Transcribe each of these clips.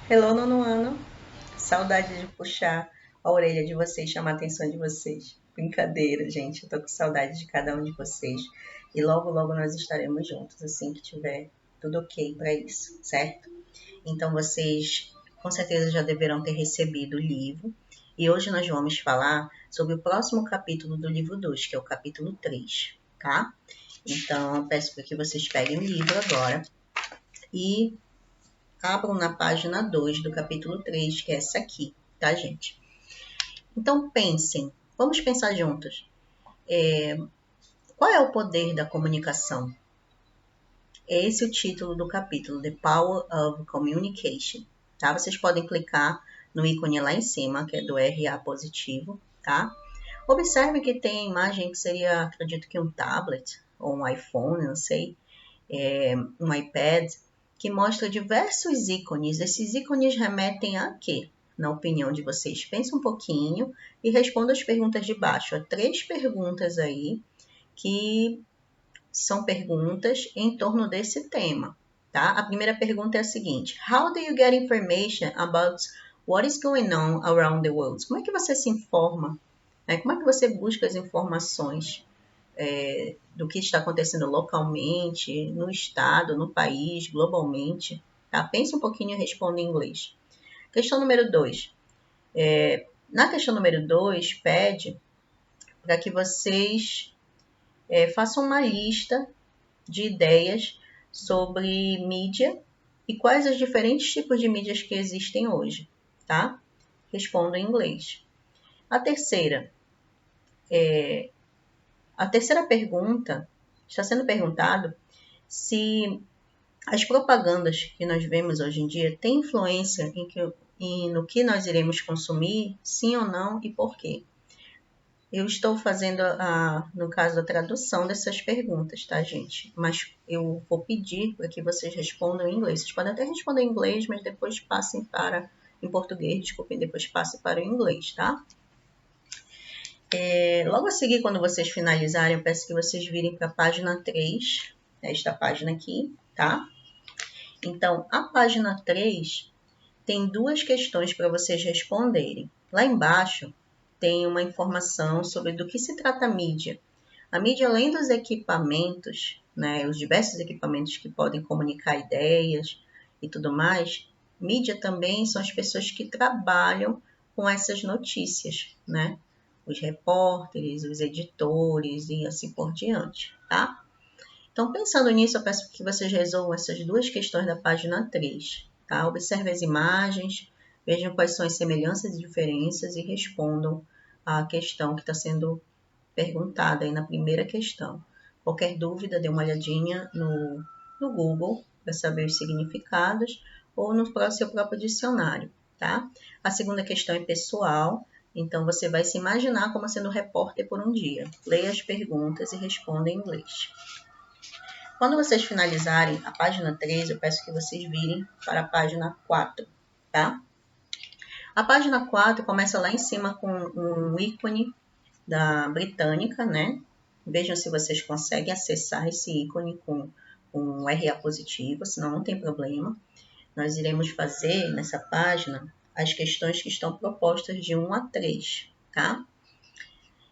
Hello, nono ano. Saudade de puxar a orelha de vocês, chamar a atenção de vocês. Brincadeira, gente. Eu tô com saudade de cada um de vocês. E logo, logo nós estaremos juntos, assim que tiver tudo ok para isso, certo? Então vocês com certeza já deverão ter recebido o livro. E hoje nós vamos falar sobre o próximo capítulo do livro 2, que é o capítulo 3, tá? Então eu peço para que vocês peguem o livro agora e abram na página 2 do capítulo 3, que é essa aqui, tá, gente? Então pensem, vamos pensar juntos. Qual é o poder da comunicação? É esse o título do capítulo, The Power of Communication, tá? Vocês podem clicar no ícone lá em cima, que é do RA positivo, tá? Observe que tem a imagem que seria, acredito que um tablet, ou um iPhone, não sei, um iPad, que mostra diversos ícones. Esses ícones remetem a quê? Na opinião de vocês, pense um pouquinho e responda as perguntas de baixo. Há 3 perguntas aí que são perguntas em torno desse tema, tá? A primeira pergunta é a seguinte: How do you get information about what is going on around the world? Como é que você se informa? Como é que você busca as informações do que está acontecendo localmente, no estado, no país, globalmente? Tá? Pense um pouquinho e responda em inglês. Questão número 2. Na questão número 2, pede para que vocês façam uma lista de ideias sobre mídia e quais os diferentes tipos de mídias que existem hoje, tá? Respondo em inglês. A terceira pergunta está sendo perguntado se as propagandas que nós vemos hoje em dia têm influência no que nós iremos consumir, sim ou não, e por quê? Eu estou fazendo, no caso, a tradução dessas perguntas, tá, gente? Mas eu vou pedir para que vocês respondam em inglês. Vocês podem até responder em inglês, mas depois passem para, em português, desculpem, depois passem para o inglês, tá? Logo a seguir, quando vocês finalizarem, eu peço que vocês virem para a página 3, esta página aqui, tá? Então, a página 3 tem 2 questões para vocês responderem. Lá embaixo tem uma informação sobre do que se trata a mídia. A mídia, além dos equipamentos, né, os diversos equipamentos que podem comunicar ideias e tudo mais, mídia também são as pessoas que trabalham com essas notícias, né? Os repórteres, os editores e assim por diante, tá? Então, pensando nisso, eu peço que vocês resolvam essas 2 questões da página 3, tá? Observe as imagens, vejam quais são as semelhanças e diferenças e respondam a questão que está sendo perguntada aí na primeira questão. Qualquer dúvida, dê uma olhadinha no Google para saber os significados ou no seu próprio dicionário, tá? A segunda questão é pessoal, então você vai se imaginar como sendo repórter por um dia. Leia as perguntas e responda em inglês. Quando vocês finalizarem a página 3, eu peço que vocês virem para a página 4, tá? A página 4 começa lá em cima com um ícone da britânica, né? Vejam se vocês conseguem acessar esse ícone com um RA positivo, senão não tem problema. Nós iremos fazer nessa página as questões que estão propostas de 1 a 3, tá?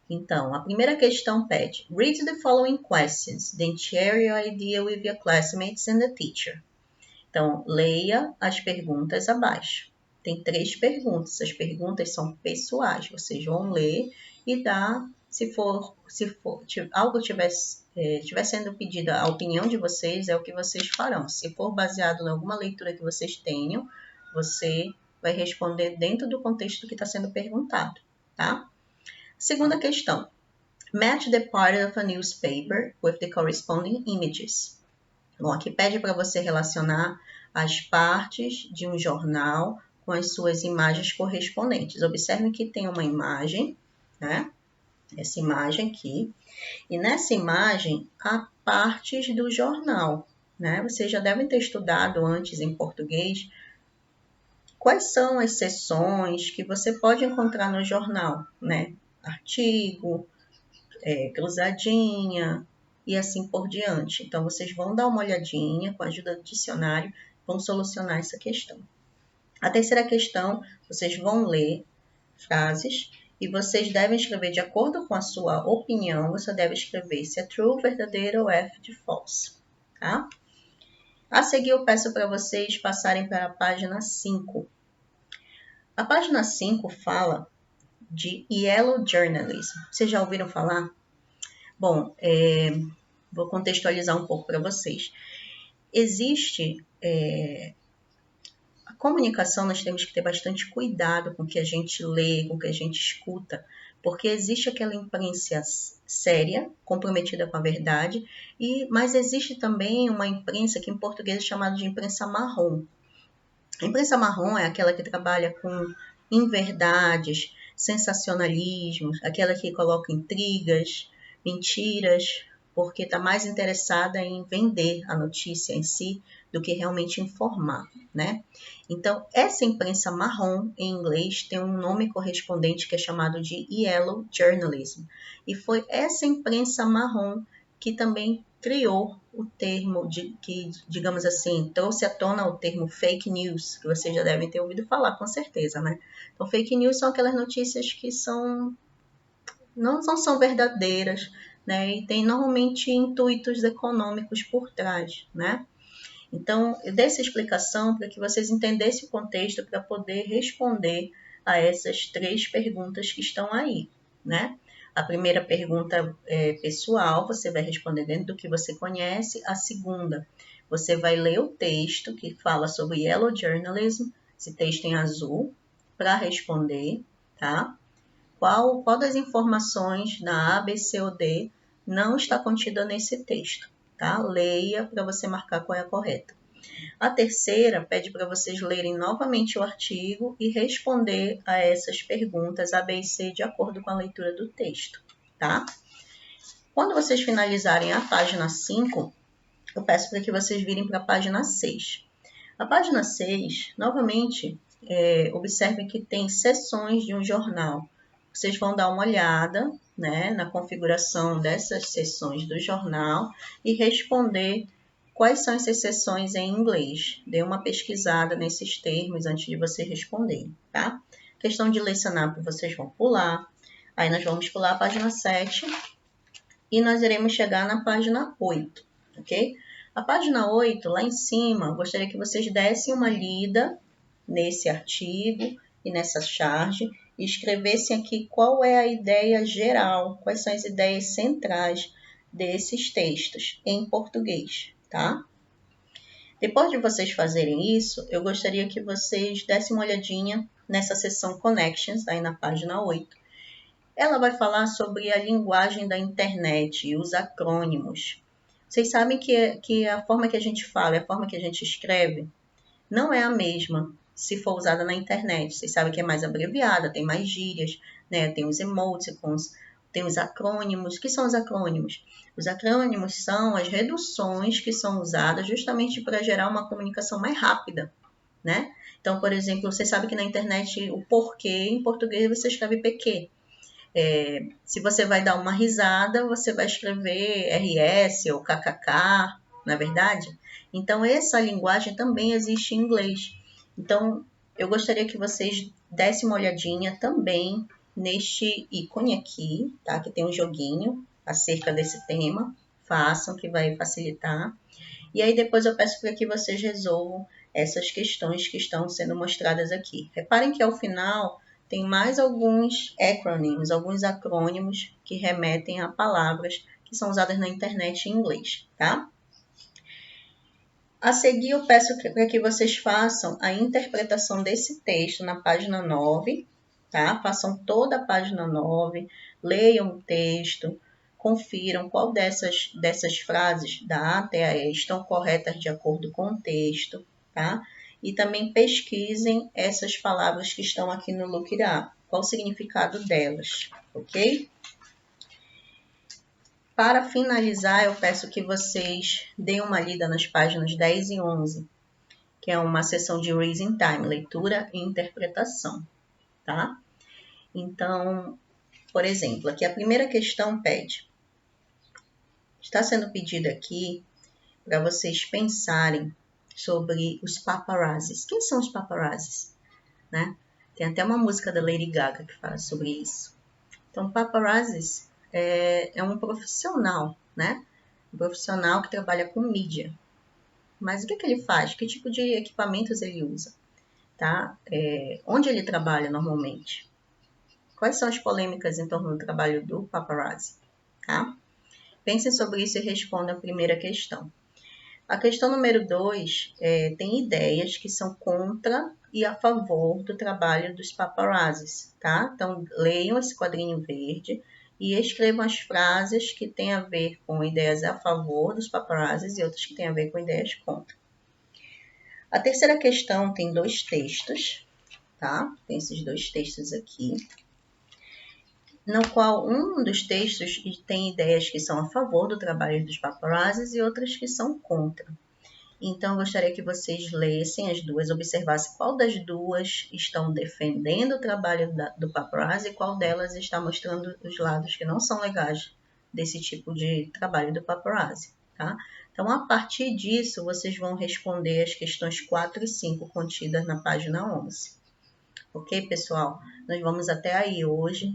Então, a primeira questão pede: Read the following questions, then share your idea with your classmates and the teacher. Então, leia as perguntas abaixo. Tem 3 perguntas. As perguntas são pessoais. Vocês vão ler e dar, se algo estiver sendo pedida a opinião de vocês, é o que vocês farão. Se for baseado em alguma leitura que vocês tenham, você vai responder dentro do contexto que está sendo perguntado, tá? Segunda questão. Match the part of a newspaper with the corresponding images. Bom, aqui pede para você relacionar as partes de um jornal com as suas imagens correspondentes. Observe que tem uma imagem, né? Essa imagem aqui. E nessa imagem há partes do jornal, né? Vocês já devem ter estudado antes em português quais são as seções que você pode encontrar no jornal, né? Artigo, cruzadinha e assim por diante. Então, vocês vão dar uma olhadinha com a ajuda do dicionário, vão solucionar essa questão. A terceira questão, vocês vão ler frases e vocês devem escrever de acordo com a sua opinião, você deve escrever se é true, verdadeiro ou F de false, tá? A seguir, eu peço para vocês passarem para a página 5. A página 5 fala de Yellow Journalism. Vocês já ouviram falar? Bom, vou contextualizar um pouco para vocês. Existe a comunicação, nós temos que ter bastante cuidado com o que a gente lê, com o que a gente escuta, porque existe aquela imprensa séria, comprometida com a verdade, mas existe também uma imprensa que em português é chamada de imprensa marrom. A imprensa marrom é aquela que trabalha com inverdades, sensacionalismos, aquela que coloca intrigas, mentiras, porque está mais interessada em vender a notícia em si do que realmente informar, né? Então, essa imprensa marrom, em inglês, tem um nome correspondente que é chamado de Yellow Journalism. E foi essa imprensa marrom que também criou o termo, que, digamos assim, trouxe à tona o termo fake news, que vocês já devem ter ouvido falar, com certeza, né? Então, fake news são aquelas notícias que não são verdadeiras, né? E tem normalmente intuitos econômicos por trás, né? Então, eu dei essa explicação para que vocês entendessem o contexto para poder responder a essas 3 perguntas que estão aí, né? A primeira pergunta é pessoal, você vai responder dentro do que você conhece. A segunda, você vai ler o texto que fala sobre Yellow Journalism, esse texto em azul, para responder, tá? Qual das informações na A, B, C ou D não está contida nesse texto, tá? Leia para você marcar qual é a correta. A terceira pede para vocês lerem novamente o artigo e responder a essas perguntas A, B e C de acordo com a leitura do texto, tá? Quando vocês finalizarem a página 5, eu peço para que vocês virem para a página 6. A página 6, novamente, observem que tem seções de um jornal. Vocês vão dar uma olhada, né, na configuração dessas seções do jornal e responder quais são essas seções em inglês. Dê uma pesquisada nesses termos antes de vocês responderem, tá? Questão de lecionar, vocês vão pular. Aí nós vamos pular a página 7 e nós iremos chegar na página 8, ok? A página 8, lá em cima, gostaria que vocês dessem uma lida nesse artigo e nessa charge e escrevessem aqui qual é a ideia geral, quais são as ideias centrais desses textos em português, tá? Depois de vocês fazerem isso, eu gostaria que vocês dessem uma olhadinha nessa seção Connections, aí na página 8. Ela vai falar sobre a linguagem da internet e os acrônimos. Vocês sabem que a forma que a gente fala e a forma que a gente escreve não é a mesma se for usada na internet. Vocês sabem que é mais abreviada, tem mais gírias, né? Tem os emoticons, tem os acrônimos. O que são os acrônimos? Os acrônimos são as reduções que são usadas justamente para gerar uma comunicação mais rápida, né? Então, por exemplo, você sabe que na internet o porquê, em português você escreve PQ. Se você vai dar uma risada, você vai escrever RS ou KKK, não é verdade? Então, essa linguagem também existe em inglês. Então, eu gostaria que vocês dessem uma olhadinha também neste ícone aqui, tá? Que tem um joguinho acerca desse tema. Façam, que vai facilitar. E aí, depois eu peço para que vocês resolvam essas questões que estão sendo mostradas aqui. Reparem que ao final tem mais alguns acronyms, alguns acrônimos que remetem a palavras que são usadas na internet em inglês, tá? A seguir, eu peço para que vocês façam a interpretação desse texto na página 9, tá? Façam toda a página 9, leiam o texto, confiram qual dessas frases da A até a E estão corretas de acordo com o texto, tá? E também pesquisem essas palavras que estão aqui no Look It Up, qual o significado delas, ok? Para finalizar, eu peço que vocês deem uma lida nas páginas 10 e 11, que é uma sessão de Reading Time, leitura e interpretação, tá? Então, por exemplo, aqui a primeira questão pede, está sendo pedido aqui para vocês pensarem sobre os paparazzis. Quem são os paparazzis? Né? Tem até uma música da Lady Gaga que fala sobre isso. Então, paparazzis é um profissional, né? Um profissional que trabalha com mídia. Mas o que ele faz? Que tipo de equipamentos ele usa? Tá? Onde ele trabalha normalmente? Quais são as polêmicas em torno do trabalho do paparazzi? Tá? Pensem sobre isso e respondam a primeira questão. A questão número 2 tem ideias que são contra e a favor do trabalho dos paparazzis, tá? Então, leiam esse quadrinho verde e escrevam as frases que têm a ver com ideias a favor dos paparazzis e outras que têm a ver com ideias contra. A terceira questão tem 2 textos, tá? Tem esses 2 textos aqui, no qual um dos textos tem ideias que são a favor do trabalho dos paparazzis e outras que são contra. Então, eu gostaria que vocês lessem as duas, observassem qual das duas estão defendendo o trabalho do paparazzi e qual delas está mostrando os lados que não são legais desse tipo de trabalho do paparazzi, tá? Então, a partir disso, vocês vão responder as questões 4 e 5 contidas na página 11. Ok, pessoal? Nós vamos até aí hoje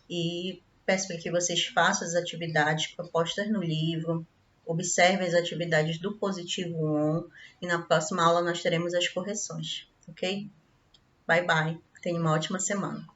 e peço para que vocês façam as atividades propostas no livro, observe as atividades do positivo 1 e na próxima aula nós teremos as correções, ok? Bye, bye. Tenha uma ótima semana.